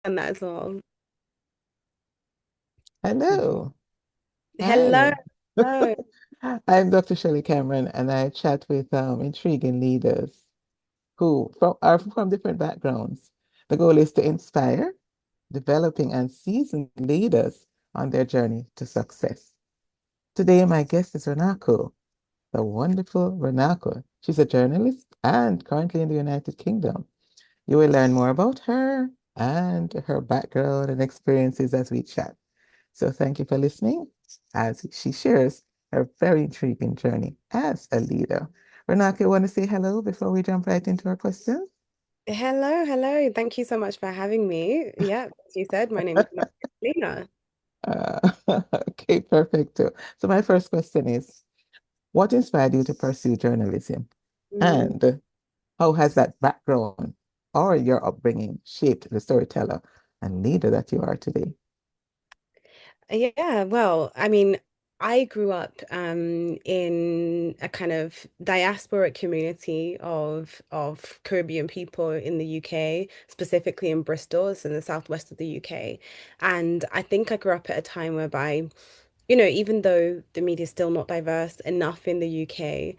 done that as well. Hello. Hello. Hi. Hello. I'm Dr. Shelley Cameron, and I chat with intriguing leaders who are from different backgrounds. The goal is to inspire, developing, and seasoned leaders on their journey to success. Today, my guest is Runako, the wonderful Runako. She's a journalist and currently in the United Kingdom. You will learn more about her and her background and experiences as we chat. So thank you for listening as she shares her very intriguing journey as a leader. Renake, want to say hello before we jump right into our questions? Hello. Hello. Thank you so much for having me. Yeah, as you said, my name is Runako Celina. Uh, okay, perfect. So my first question is, what inspired you to pursue journalism? Mm. And how has that background or your upbringing shaped the storyteller and leader that you are today? Yeah, well, I mean, I grew up in a kind of diasporic community of Caribbean people in the UK, specifically in Bristol, it's in the southwest of the UK. And I think I grew up at a time whereby even though the media is still not diverse enough in the UK,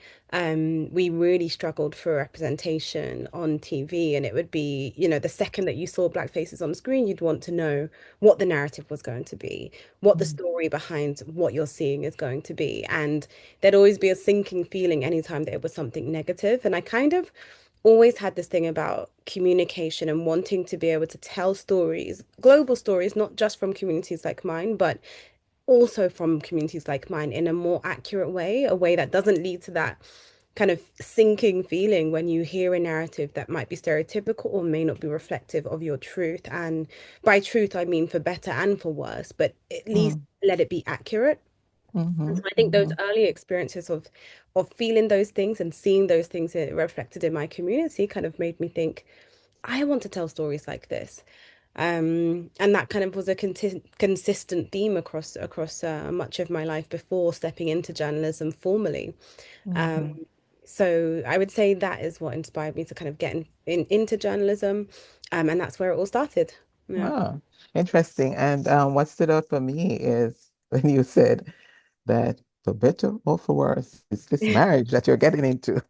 we really struggled for representation on TV. And it would be, the second that you saw black faces on screen, you'd want to know what the narrative was going to be, what the Mm, story behind what you're seeing is going to be. And there'd always be a sinking feeling anytime that it was something negative. And I kind of always had this thing about communication and wanting to be able to tell stories, global stories, not just from communities like mine, but also from communities like mine in a more accurate way, a way that doesn't lead to that kind of sinking feeling when you hear a narrative that might be stereotypical or may not be reflective of your truth. And by truth, I mean for better and for worse, but at least mm, let it be accurate. And mhm, so I think those mhm, early experiences of feeling those things and seeing those things reflected in my community kind of made me think, I want to tell stories like this. And that kind of was a consistent theme across much of my life before stepping into journalism formally. Um, mhm. so I would say that is what inspired me to kind of get into journalism, and that's where it all started. Yeah. Oh, interesting. And what stood out for me is when you said that for better or for worse, it's this marriage that you're getting into.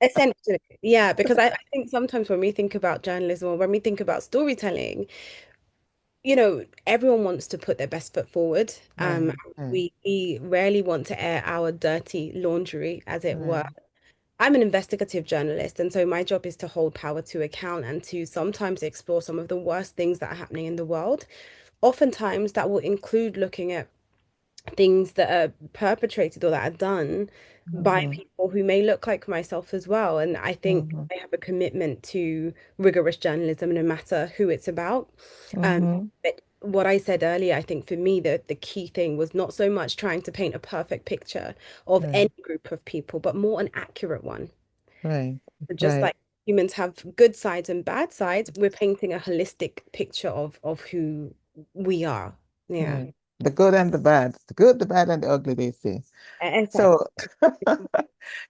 Essentially, yeah, because I think sometimes when we think about journalism or when we think about storytelling, everyone wants to put their best foot forward. Right, right, We rarely want to air our dirty laundry, as it were. right. I'm an investigative journalist, and so my job is to hold power to account and to sometimes explore some of the worst things that are happening in the world. Oftentimes, that will include looking at things that are perpetrated or that are done by Mm-hmm, people who may look like myself as well. And I think mm-hmm, I have a commitment to rigorous journalism no matter who it's about. mm-hmm. But what I said earlier, I think for me, the key thing was not so much trying to paint a perfect picture of Right, any group of people, but more an accurate one. right, Just right, like humans have good sides and bad sides, we're painting a holistic picture of who we are. Yeah. right. The good and the bad, the good, the bad, and the ugly, they say. Exactly. So,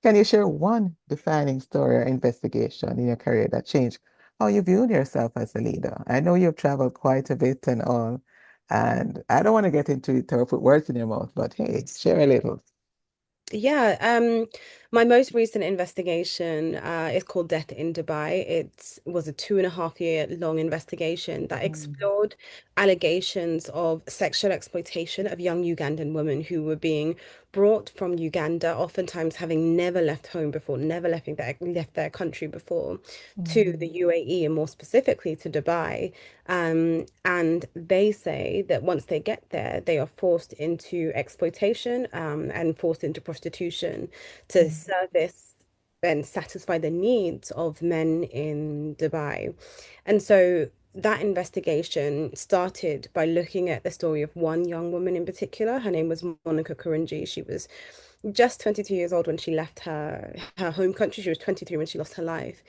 can you share one defining story or investigation in your career that changed how you viewed yourself as a leader? I know you've traveled quite a bit and all, and I don't want to get into it or put words in your mouth, but hey, share a little. Yeah, my most recent investigation is called Death in Dubai. It was a 2.5 year long investigation that Mm, explored allegations of sexual exploitation of young Ugandan women who were being brought from Uganda, oftentimes having never left home before, never left their country before, to the mhm, UAE and more specifically to Dubai. And they say that once they get there, they are forced into exploitation, and forced into prostitution to mm, service and satisfy the needs of men in Dubai. And so that investigation started by looking at the story of one young woman in particular. Her name was Monica Kurunji. She was just 22 years old when she left her home country. She was 23 when she lost her life.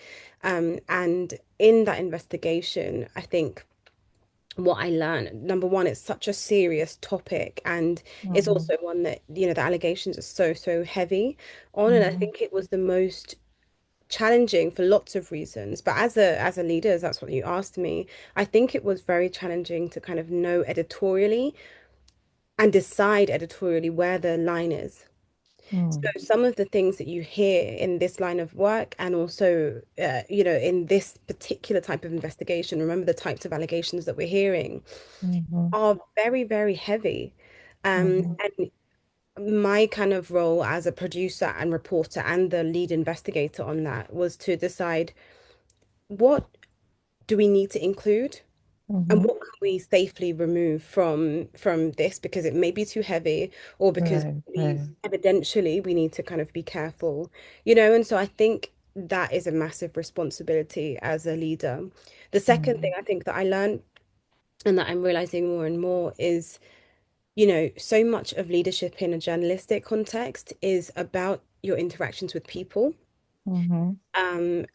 And in that investigation, I think what I learned, number one, it's such a serious topic, and it's mhm, also one that, the allegations are so, so heavy on. And I mhm, think it was the most challenging for lots of reasons. But as a leader, as that's what you asked me, I think it was very challenging to kind of know editorially and decide editorially where the line is. So Mm, some of the things that you hear in this line of work and also, in this particular type of investigation, remember the types of allegations that we're hearing mhm, are very, very heavy. mhm, And my kind of role as a producer and reporter and the lead investigator on that was to decide what do we need to include and mhm. what can we safely remove from this because it may be too heavy or because Right, maybe right. evidentially we need to kind of be careful. And so I think that is a massive responsibility as a leader. The second thing Mhm, I think that I learned and that I'm realizing more and more is, so much of leadership in a journalistic context is about your interactions with people, mhm,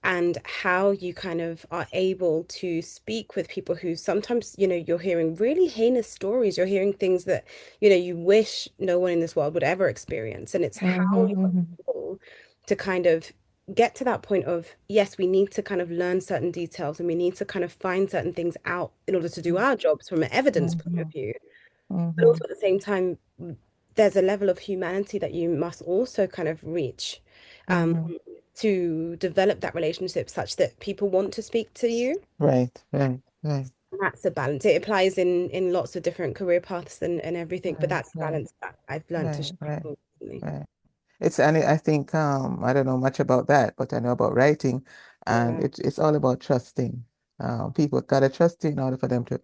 and how you kind of are able to speak with people who sometimes, you're hearing really heinous stories. You're hearing things that, you wish no one in this world would ever experience. And it's how mhm, you're mhm, able to kind of get to that point of, yes, we need to kind of learn certain details and we need to kind of find certain things out in order to do our jobs from an evidence point of mhm, view. But also mhm, at the same time, there's a level of humanity that you must also kind of reach, um, mhm. to develop that relationship such that people want to speak to you. Right, right, right, And that's a balance. It applies in lots of different career paths and everything, but right, that's a right, balance that I've learned to right, strike right, more recently. right. And I think I don't know much about that, but I know about writing, and Yeah. it's all about trusting. People gotta trust you in order for them to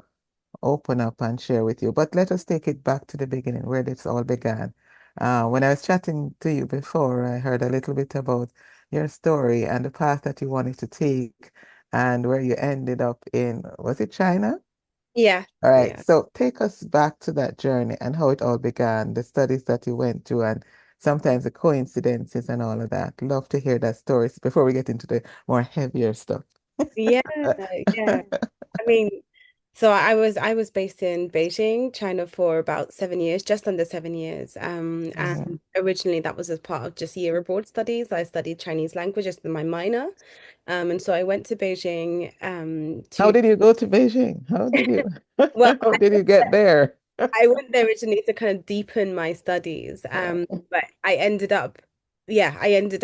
open up and share with you. But let us take it back to the beginning where this all began. When I was chatting to you before, I heard a little bit about your story and the path that you wanted to take and where you ended up in, was it China? Yeah. All right, Yeah. so take us back to that journey and how it all began, the studies that you went through, and sometimes the coincidences and all of that. Love to hear that story before we get into the more heavier stuff. Yeah. Yeah. I mean, so I was based in Beijing, China for about 7 years, just under 7 years. Mhm. And originally that was as part of just year abroad studies. I studied Chinese language as my minor. And so I went to Beijing How to did you go to Beijing? well, How did you get there? I went there originally to kind of deepen my studies. But I ended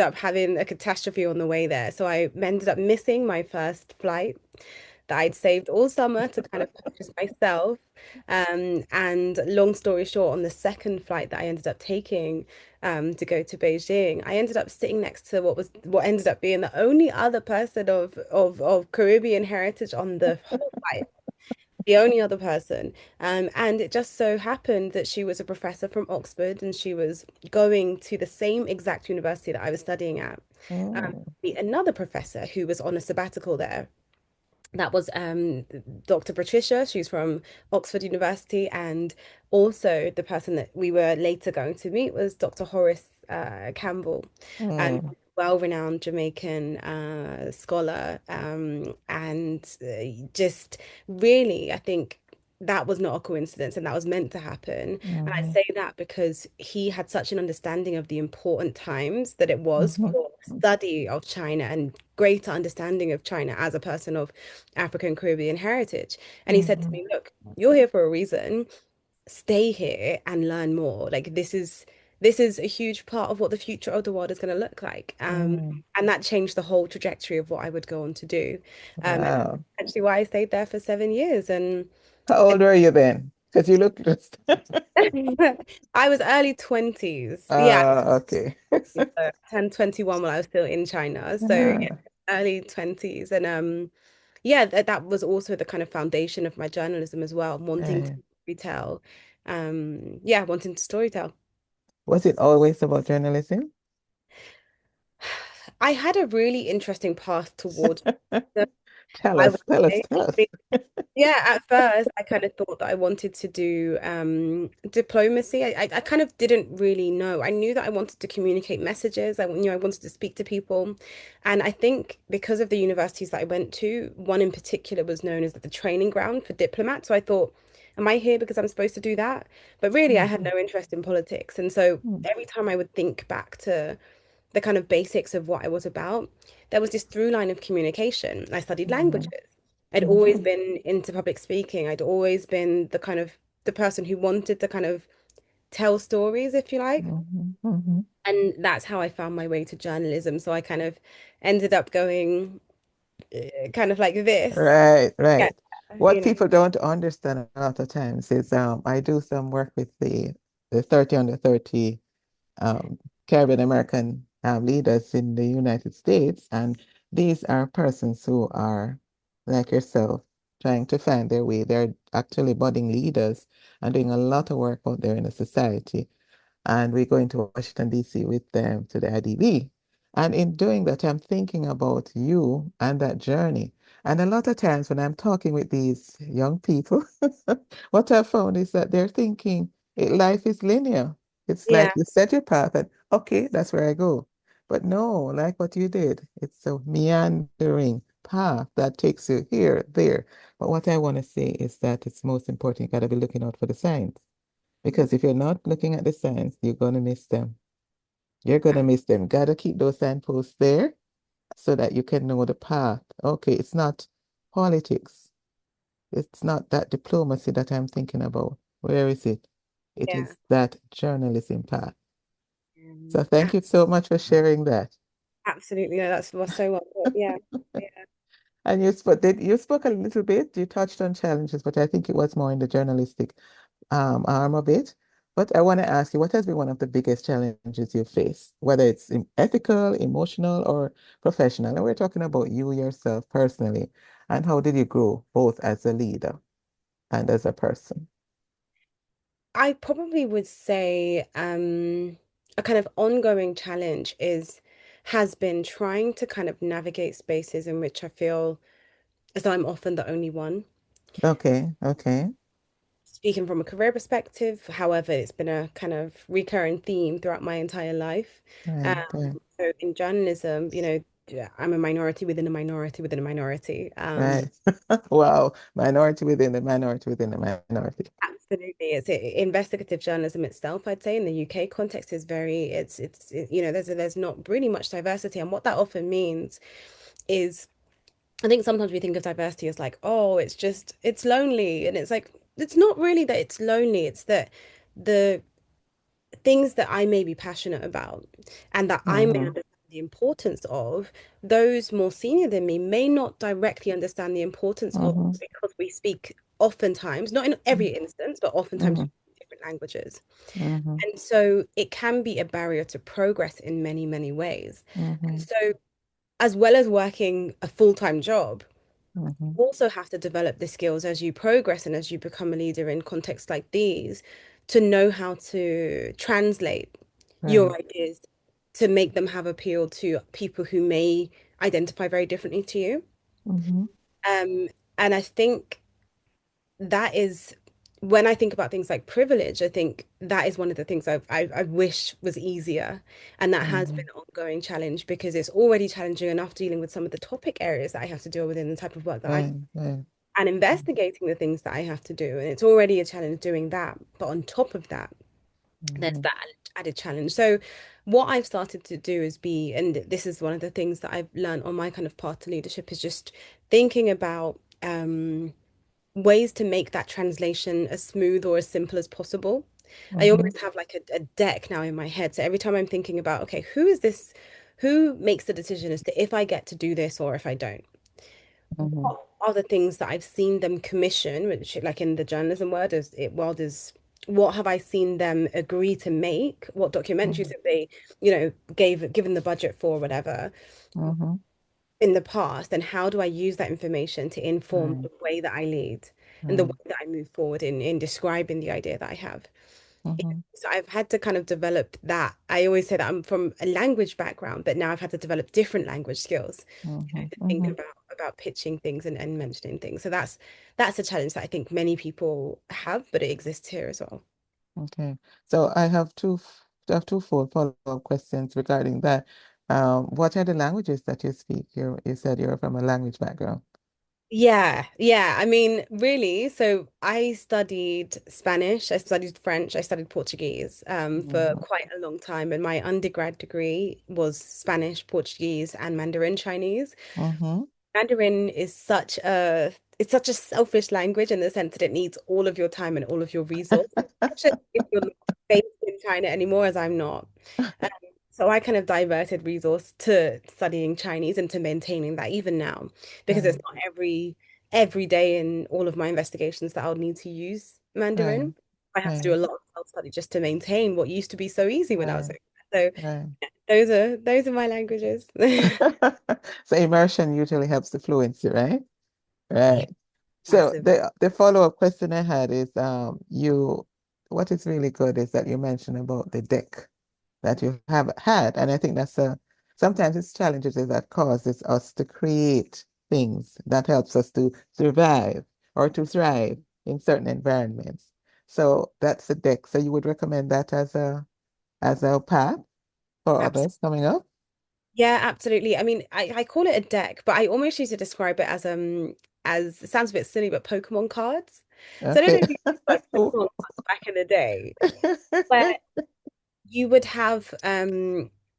up having a catastrophe on the way there. So I ended up missing my first flight that I'd saved all summer to kind of purchase myself. And long story short, on the second flight that I ended up taking to go to Beijing, I ended up sitting next to what ended up being the only other person of Caribbean heritage on the whole flight. The only other person. And it just so happened that she was a professor from Oxford and she was going to the same exact university that I was studying at. Mm, Another professor who was on a sabbatical there. That was Dr. Patricia. She's from Oxford University. And also the person that we were later going to meet was Dr. Horace Campbell, mm, well-renowned Jamaican scholar. And just really, I think that was not a coincidence and that was meant to happen. And I mhm, say that because he had such an understanding of the important times that it was mhm, for study of China and greater understanding of China as a person of African Caribbean heritage. And he said to mhm, me, look, you're here for a reason. Stay here and learn more. Like this is a huge part of what the future of the world is going to look like. mm. And that changed the whole trajectory of what I would go on to do. And that's Wow. actually why I stayed there for 7 years. And How old were you then? Because you look just I was early 20s. Yeah, okay. so I turned 21 while I was still in China. So yeah, Ah, early 20s. And yeah, that was also the kind of foundation of my journalism as well, wanting to right. retell. Yeah, wanting to storytell. Was it always about journalism? I had a really interesting path towards it, Tell I would us, tell us, say. tell us. Yeah, at first I kind of thought that I wanted to do diplomacy. I kind of didn't really know. I knew that I wanted to communicate messages. I knew I wanted to speak to people. And I think because of the universities that I went to, one in particular was known as the training ground for diplomats. So I thought, am I here because I'm supposed to do that? But really I had Mhm, no interest in politics. And so mm, every time I would think back to the kind of basics of what I was about, there was this through line of communication. I studied Mhm. languages. I'd always Mhm. been into public speaking. I'd always been the kind of the person who wanted to kind of tell stories, if you like. Mhm. Mhm. And that's how I found my way to journalism. So I kind of ended up going kind of like this. Right, Yeah, right. What you know. people don't understand a lot of times is I do some work with the 30 under 30 um, Caribbean American leaders in the United States. And these are persons who are like yourself, trying to find their way. They're actually budding leaders and doing a lot of work out there in the society. And we're going to Washington, D.C. with them to the IDB. And in doing that, I'm thinking about you and that journey. And a lot of times when I'm talking with these young people, what I've found is that they're thinking life is linear. It's like Yeah, you set your path and okay, that's where I go. But no, like what you did, it's a meandering path that takes you here, there. But what I want to say is that it's most important, you got to be looking out for the signs. Because if you're not looking at the signs, you're going to miss them. You're going to miss them. Got to keep those signposts there so that you can know the path. Okay, it's not politics. It's not that diplomacy that I'm thinking about. Where is it? It yeah. is that journalism path. So A- thank you so much for sharing that. Absolutely. No, that's was so well put. Yeah. Yeah. And you spoke a little bit, you touched on challenges, but I think it was more in the journalistic arm of it. But I want to ask you, what has been one of the biggest challenges you face, whether it's ethical, emotional, or professional? And we're talking about you yourself personally. And how did you grow both as a leader and as a person? I probably would say a kind of ongoing challenge is has been trying to kind of navigate spaces in which I feel as though I'm often the only one. Okay, okay. Speaking from a career perspective, however, it's been a kind of recurring theme throughout my entire life. Um, Right, right, so in journalism, yeah, I'm a minority within a minority within a minority. right. Wow. Minority within the minority within the minority. Absolutely. Investigative journalism itself, I'd say in the UK context is very, there's not really much diversity. And what that often means is, I think sometimes we think of diversity as like, oh, it's lonely. And it's like, it's not really that it's lonely. It's that the things that I may be passionate about and that I may Mm-hmm, understand the importance of, those more senior than me may not directly understand the importance of, mm-hmm, because we speak oftentimes, not in every instance, but oftentimes mm-hmm, we speak different languages. mm-hmm, And so it can be a barrier to progress in many, many ways. And mm-hmm, so, as well as working a full-time job, mm-hmm. also have to develop the skills as you progress and as you become a leader in contexts like these to know how to translate your Right. ideas to make them have appeal to people who may identify very differently to you. Mm-hmm, Um, and I think that is when I think about things like privilege, I think that is one of the things I wish was easier. And that has mm-hmm. been an ongoing challenge because it's already challenging enough dealing with some of the topic areas that I have to deal with in the type of work that I Right, right. and investigating the things that I have to do. And it's already a challenge doing that. But on top of that, there's Mm-hmm, that added challenge. So what I've started to do is and this is one of the things that I've learned on my kind of path to leadership, is just thinking about ways to make that translation as smooth or as simple as possible. I mm-hmm, always have like a deck now in my head. So every time I'm thinking about, okay, who is this? Who makes the decision as to if I get to do this or if I don't? mm-hmm, What are the things that I've seen them commission, which like in the journalism world is what have I seen them agree to make? What documentaries have they, given the budget for, whatever, mm-hmm. in the past, and how do I use that information to inform Right, the way that I lead and the way right. that I move forward in describing the idea that I have. Mm-hmm, So I've had to kind of develop that. I always say that I'm from a language background, but now I've had to develop different language skills, mm-hmm, to think mm-hmm. about pitching things and mentioning things. So that's a challenge that I think many people have, but it exists here as well. Okay. So I have two follow-up questions regarding that. What are the languages that you speak? You said you're from a language background. Yeah, yeah. I mean, really. So I studied Spanish, I studied French, I studied Portuguese for Mhm. quite a long time. And my undergrad degree was Spanish, Portuguese, and Mandarin Chinese. Mhm. Mandarin is such a selfish language in the sense that it needs all of your time and all of your resources, especially if you're not based in China anymore, as I'm not. Um, so I kind of diverted resource to studying Chinese and to maintaining that even now, because it's Right, not every day in all of my investigations that I'll need to use right, Mandarin. I have to do right, a lot of self-study just to maintain what used to be so easy when I was right, young. So right. those are my languages. So immersion usually helps the fluency, right? Yeah, Right. So massive. the follow-up question I had is what is really good is that you mentioned about the deck that you have had. And I think that's sometimes it's challenges that causes us to create things that helps us to survive or to thrive in certain environments. So that's the deck. So you would recommend that as a path for others coming up? Yeah, absolutely. I mean, I call it a deck, but I almost used to describe it as it sounds a bit silly, but Pokemon cards. So I don't know Okay. if you like Pokemon cards back in the day, where you would have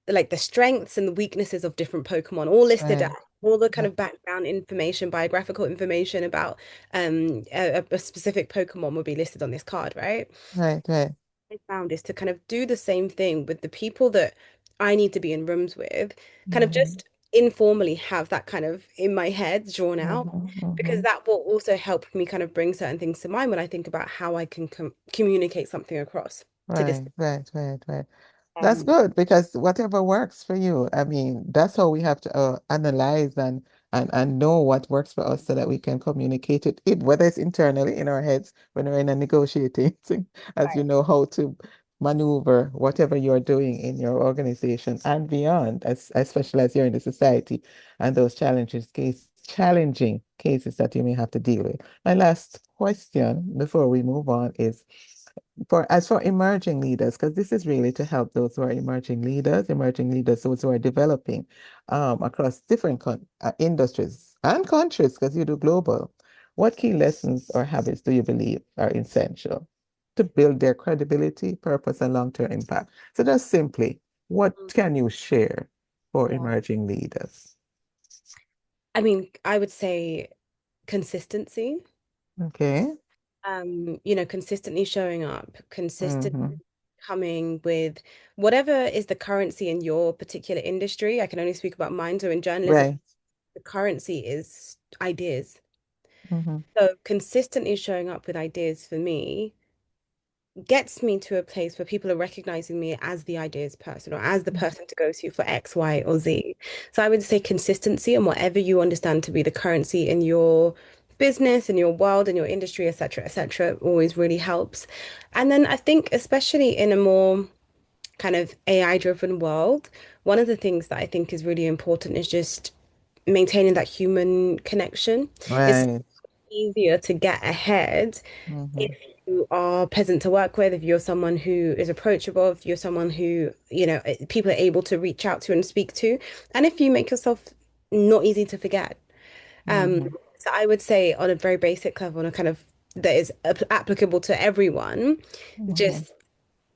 like the strengths and the weaknesses of different Pokemon all listed out, Right. all the kind Right. of background information, biographical information about a specific Pokemon would be listed on this card, right? Right. Right. I found is to kind of do the same thing with the people that I need to be in rooms with, kind of Mhm. just informally have that kind of in my head drawn out, Mhm. because Mhm. that will also help me kind of bring certain things to mind when I think about how I can communicate something across to this. Right. Right. Right. Right. That's Um, good because whatever works for you, I mean, that's how we have to analyze and know what works for us so that we can communicate it, whether it's internally in our heads when we're in a negotiating thing, as you know how to maneuver whatever you're doing in your organization and beyond, especially as you're in the society and those challenging cases that you may have to deal with. My last question before we move on is for emerging leaders, because this is really to help those who are emerging leaders, those who are developing across different industries and countries, because you do global. What key lessons or habits do you believe are essential to build their credibility, purpose, and long-term impact? So just simply, what can you share for yeah. emerging leaders? I mean, I would say consistency. Okay. Consistently showing up, consistently Mm-hmm. coming with whatever is the currency in your particular industry. I can only speak about mine. So in journalism, Right. the currency is ideas. Mm-hmm. So consistently showing up with ideas for me gets me to a place where people are recognizing me as the ideas person or as the person to go to for X, Y, or Z. So I would say consistency and whatever you understand to be the currency in your business, in your world, in your industry, etc., etc., always really helps. And then I think, especially in a more kind of AI driven world, one of the things that I think is really important is just maintaining that human connection. It's Right. easier to get ahead Mm-hmm. if you are pleasant to work with, if you're someone who is approachable, if you're someone who, people are able to reach out to and speak to, and if you make yourself not easy to forget. Um, Mm-hmm. so I would say on a very basic level, on a kind of that is applicable to everyone, Mm-hmm. just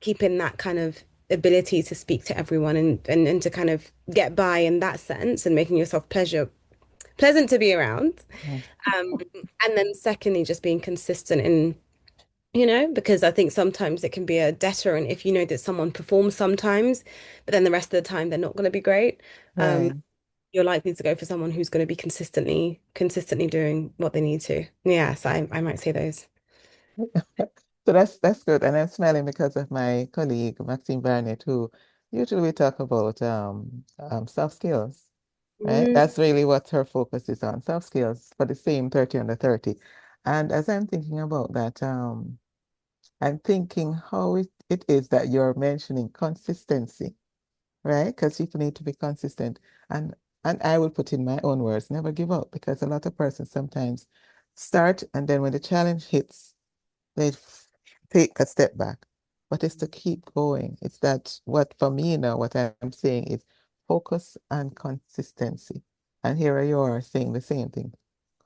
keeping that kind of ability to speak to everyone and to kind of get by in that sense and making yourself pleasant to be around. Um, and then secondly, just being consistent in because I think sometimes it can be a deterrent if you know that someone performs sometimes, but then the rest of the time they're not going to be great. Um, Right. you're likely to go for someone who's going to be consistently doing what they need to. Yeah, so I might say those. So that's good. And I'm smiling because of my colleague, Maxine Barnett, who usually we talk about soft skills, right? Mm, That's really what her focus is on, soft skills for the same 30 under 30. And as I'm thinking about that, I'm thinking how it is that you're mentioning consistency, right? Because people need to be consistent. And and I will put in my own words, never give up, because a lot of persons sometimes start and then when the challenge hits, they take a step back. But it's to keep going. It's that what for me now, what I'm saying is focus and consistency. And here you are saying the same thing.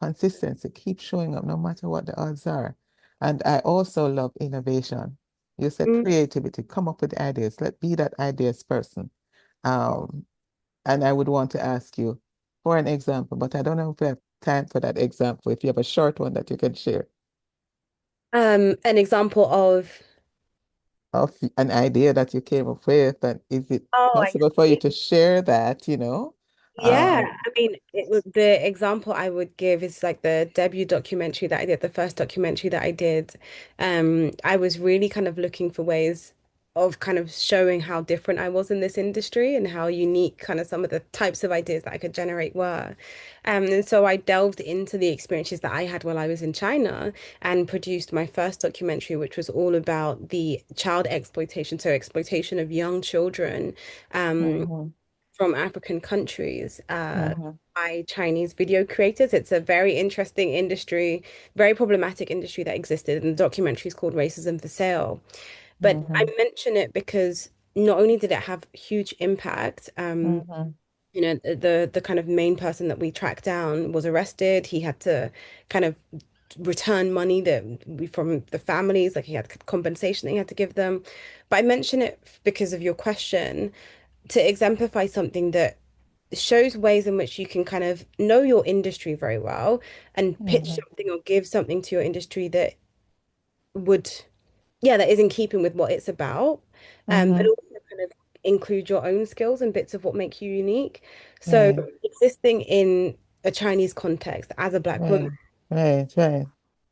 consistency, keep showing up no matter what the odds are. And I also love innovation. You said Mm. creativity, come up with ideas. Let be that ideas person. Um, and I would want to ask you for an example, but I don't know if we have time for that example. If you have a short one that you can share An example of, of an idea that you came up with, and is it oh, I possible for you see. to share that, Yeah, Um, I mean, the example I would give is like the debut documentary that I did, the first documentary that I did. I was really kind of looking for ways of kind of showing how different I was in this industry and how unique kind of some of the types of ideas that I could generate were. And so I delved into the experiences that I had while I was in China and produced my first documentary, which was all about the child exploitation, so exploitation of young children. Um, mhm, from African countries mhm, by Chinese video creators. It's a very interesting industry, very problematic industry that existed, and the documentary is called Racism for Sale. But I mhm, mention it because not only did it have huge impact, mhm, the kind of main person that we tracked down was arrested. He had to kind of return money from the families, like he had compensation that he had to give them. But I mention it because of your question to exemplify something that shows ways in which you can kind of know your industry very well and pitch mhm, something or give something to your industry that would, yeah, that is in keeping with what it's about, but mhm. also kind of include your own skills and bits of what make you unique. So Right, existing in a Chinese context as a Black woman, right, right, right.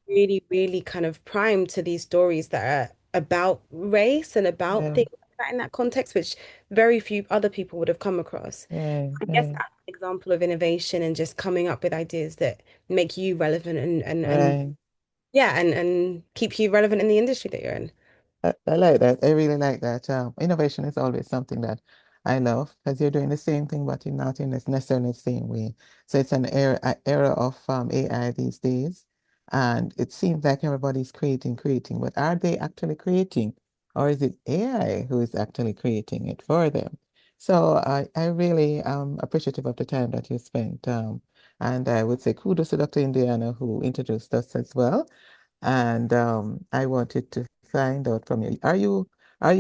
really, really kind of primed to these stories that are about race and about Yeah, things like that in that context, which very few other people would have come across. right, I guess right, that's an example of innovation and just coming up with ideas that make you relevant and right. yeah, and keep you relevant in the industry that you're in. I like that. I really like that. Innovation is always something that I love because you're doing the same thing, but you're not in this necessarily the same way. So it's an era of AI these days, and it seems like everybody's creating, but are they actually creating, or is it AI who is actually creating it for them? So I really appreciative of the time that you spent, and I would say kudos to Dr. Indiana who introduced us as well. And I wanted to find out from you. Are you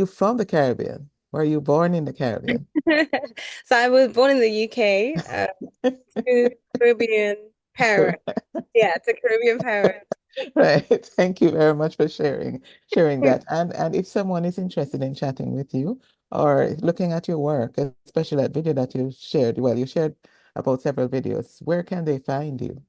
from the Caribbean? Were you born in the Caribbean? So I was born in the UK, to Caribbean parents. Yeah, to Caribbean parents. Right. Thank you very much for sharing that. And if someone is interested in chatting with you or looking at your work, especially that video that you shared, well, you shared about several videos, where can they find you?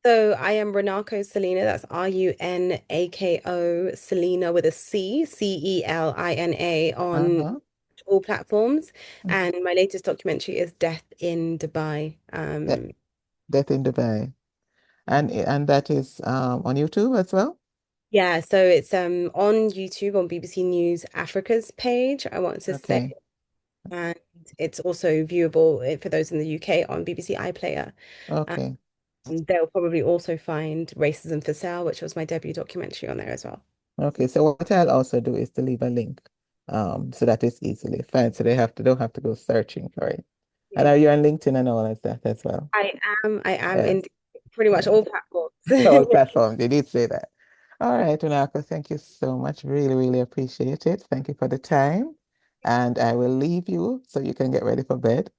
So I am Runako Celina. That's Runako Celina with a C, Celina on Uh-huh. all platforms. And my latest documentary is Death in Dubai. De- Death in Dubai. And that is on YouTube as well? Yeah, so it's on YouTube on BBC News Africa's page, I want to say. Okay. And it's also viewable for those in the UK on BBC iPlayer. Okay. And they'll probably also find Racism for Sale, which was my debut documentary on there as well. Okay, so what I'll also do is to leave a link, so that it's easily found, so don't have to go searching for it. And Yeah. are you on LinkedIn and all of that as well? I am Yes, in pretty much yes. all platforms. All platforms. You did say that. All right, Runako, thank you so much. Really, really appreciate it. Thank you for the time. And I will leave you so you can get ready for bed.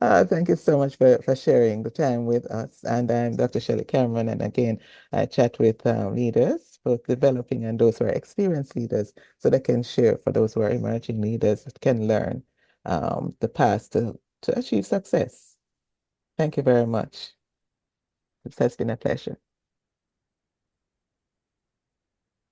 Thank you so much for sharing the time with us. And I'm Dr. Shelley Cameron. And again, I chat with leaders, both developing and those who are experienced leaders, so they can share for those who are emerging leaders that can learn the path to achieve success. Thank you very much. It has been a pleasure.